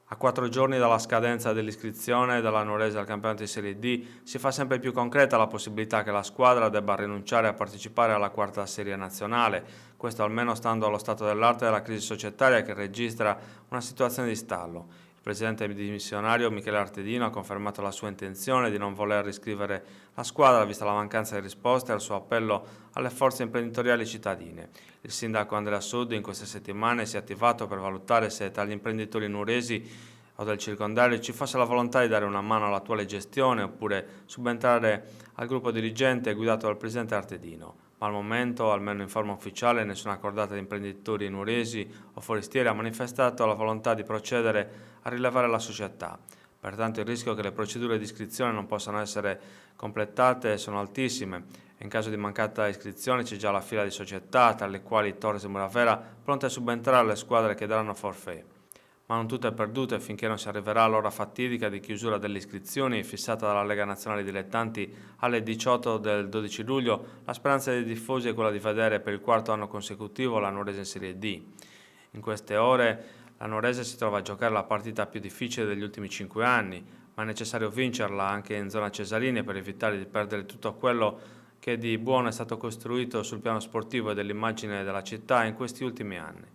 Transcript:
A 4 giorni dalla scadenza dell'iscrizione della Nuorese al campionato di Serie D, si fa sempre più concreta la possibilità che la squadra debba rinunciare a partecipare alla quarta serie nazionale, questo almeno stando allo stato dell'arte della crisi societaria che registra una situazione di stallo. Il presidente dimissionario Michele Artedino ha confermato la sua intenzione di non voler riscrivere la squadra vista la mancanza di risposte al suo appello alle forze imprenditoriali cittadine. Il sindaco Andrea Sud in queste settimane si è attivato per valutare se tra gli imprenditori nuoresi o del circondario ci fosse la volontà di dare una mano all'attuale gestione oppure subentrare al gruppo dirigente guidato dal presidente Artedino. Ma al momento, almeno in forma ufficiale, nessuna cordata di imprenditori nuoresi o forestieri ha manifestato la volontà di procedere a rilevare la società. Pertanto il rischio che le procedure di iscrizione non possano essere completate sono altissime e in caso di mancata iscrizione c'è già la fila di società, tra le quali Torres e Muravera, pronte a subentrare alle squadre che daranno forfait. Ma non tutto è perduto e finché non si arriverà all'ora fatidica di chiusura delle iscrizioni fissata dalla Lega Nazionale Dilettanti alle 18 del 12 luglio, la speranza dei tifosi è quella di vedere per il quarto anno consecutivo la Nuorese in Serie D. In queste ore la Nuorese si trova a giocare la partita più difficile degli ultimi 5 anni, ma è necessario vincerla anche in zona Cesarini per evitare di perdere tutto quello che di buono è stato costruito sul piano sportivo e dell'immagine della città in questi ultimi anni.